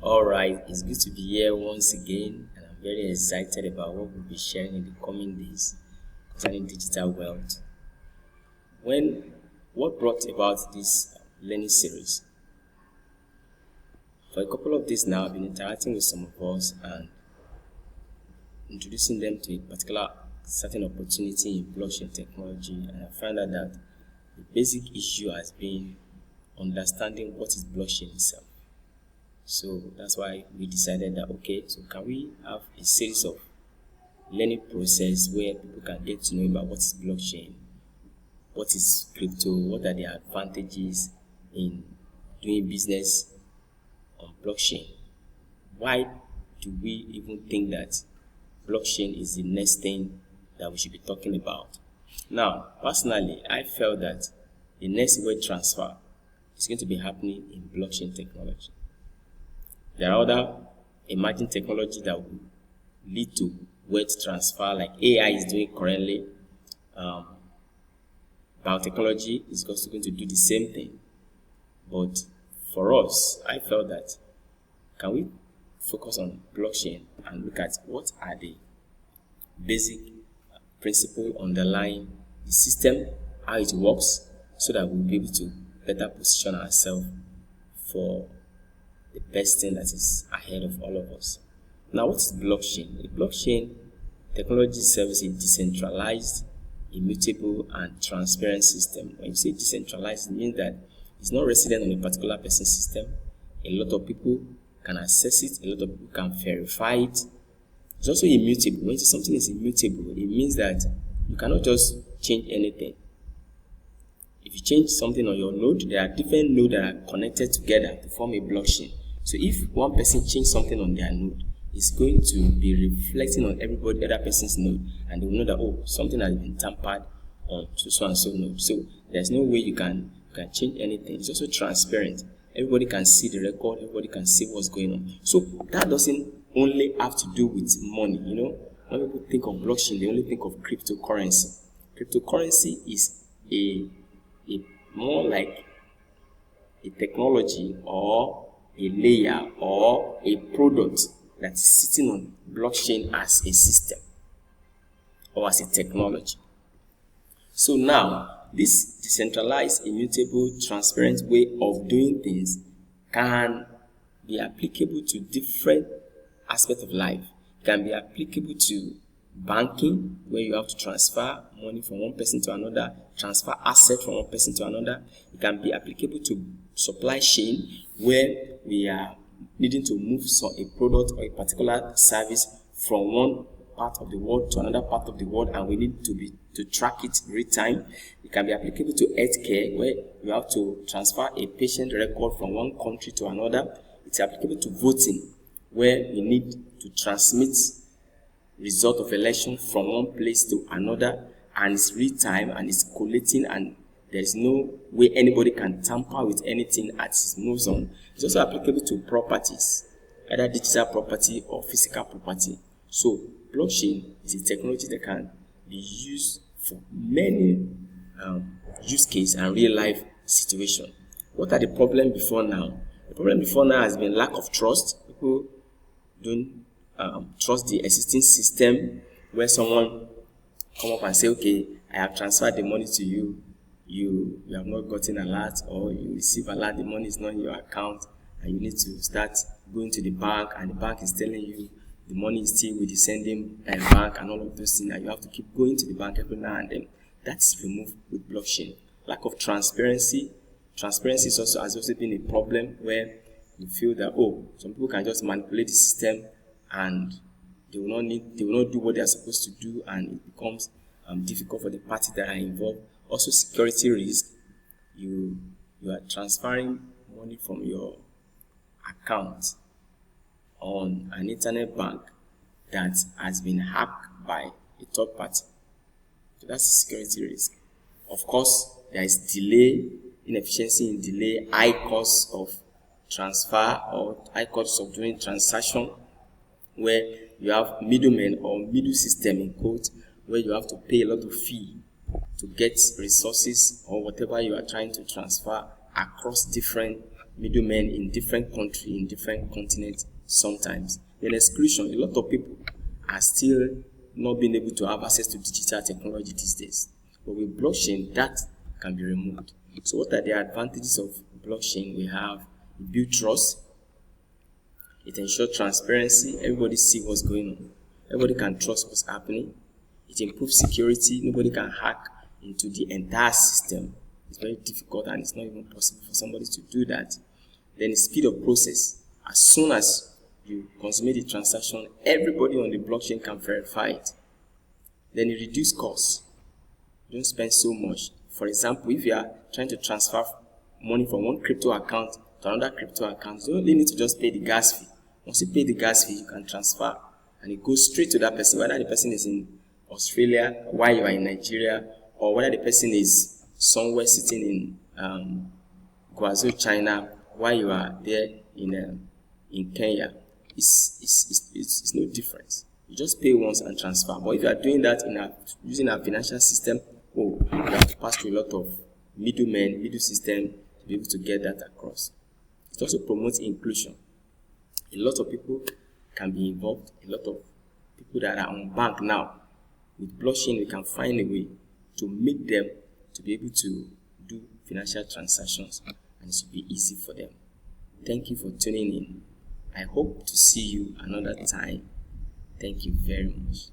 All right, it's good to be here once again, and I'm very excited about what we'll be sharing in the coming days concerning digital wealth. When what brought about this learning series? For a couple of days now, I've been interacting with some of us and introducing them to a particular certain opportunity in blockchain technology, and I found out that the basic issue has been understanding what is blockchain itself. So that's why we decided that so can we have a series of learning process where people can get to know about what is blockchain, what is crypto, what are the advantages in doing business on blockchain. Why do we even think that blockchain is the next thing that we should be talking about? Now, personally, I felt that the next word transfer is going to be happening in blockchain technology. There are other emerging technology that will lead to wealth transfer, like AI is doing currently. Biotechnology is also going to do the same thing. But for us, I felt that can we focus on blockchain and look at what are the basic principle underlying the system, how it works, so that we'll be able to better position ourselves for the best thing that is ahead of all of us. Now, what is blockchain? A blockchain technology service is a decentralized, immutable, and transparent system. When you say decentralized, it means that it's not resident on a particular person's system. A lot of people can access it, a lot of people can verify it. It's also immutable. When you say something is immutable, it means that you cannot just change anything. If you change something on your node, there are different nodes that are connected together to form a blockchain. So if one person changes something on their node, it's going to be reflecting on everybody other person's node, and they will know that something has been tampered on so and so node. So there's no way you can change anything. It's also transparent. Everybody can see the record, everybody can see what's going on. So that doesn't only have to do with money. When people think of blockchain, they only think of cryptocurrency. Cryptocurrency is a more like a technology or a layer or a product that is sitting on blockchain as a system or as a technology. So now, this decentralized, immutable, transparent way of doing things can be applicable to different aspects of life. It can be applicable to banking, where you have to transfer money from one person to another, transfer assets from one person to another. It can be applicable to supply chain, where we are needing to move a product or a particular service from one part of the world to another part of the world, and we need to track it real time. It can be applicable to healthcare, where you have to transfer a patient record from one country to another. It's applicable to voting, where we need to transmit result of election from one place to another, and it's real time and it's collating, and there's no way anybody can tamper with anything as it moves on. It's also applicable to properties, either digital property or physical property. So blockchain is a technology that can be used for many use case and real life situation. What are the problems before now? The problem before now has been lack of trust. People don't trust the existing system, where someone come up and say, I have transferred the money to you. You have not gotten alert, or you receive alert, the money is not in your account, and you need to start going to the bank, and the bank is telling you the money is still with the sending bank and all of those things, and you have to keep going to the bank every now and then. That is removed with blockchain. Lack of transparency. Transparency has also been a problem, where you feel that some people can just manipulate the system and they will not do what they are supposed to do, and it becomes difficult for the parties that are involved. Also, security risk. You are transferring money from your account on an internet bank that has been hacked by a third party. So that's security risk. Of course, there is delay, inefficiency in delay, high cost of transfer or high cost of doing transaction, where you have middlemen or middle system in quotes, where you have to pay a lot of fee to get resources or whatever you are trying to transfer across different middlemen in different countries, in different continents sometimes. Then exclusion, a lot of people are still not being able to have access to digital technology these days. But with blockchain, that can be removed. So what are the advantages of blockchain? We have build trust. It ensures transparency. Everybody see what's going on. Everybody can trust what's happening. It improves security. Nobody can hack into the entire system. It's very difficult and it's not even possible for somebody to do that. Then the speed of process. As soon as you consummate the transaction, everybody on the blockchain can verify it. Then it reduces costs. You don't spend so much. For example, if you are trying to transfer money from one crypto account to another crypto account, you only need to just pay the gas fee. Once you pay the gas fee, you can transfer and it goes straight to that person, whether the person is in Australia while you are in Nigeria, or whether the person is somewhere sitting in Guangzhou, China, while you are there in Kenya. It's no difference. You just pay once and transfer. But if you are doing that using a financial system, you have to pass through a lot of middle system to be able to get that across. It also promotes inclusion. A lot of people can be involved. A lot of people that are on bank now, with blockchain, we can find a way to make them to be able to do financial transactions, and it should be easy for them. Thank you for tuning in. I hope to see you another time. Thank you very much.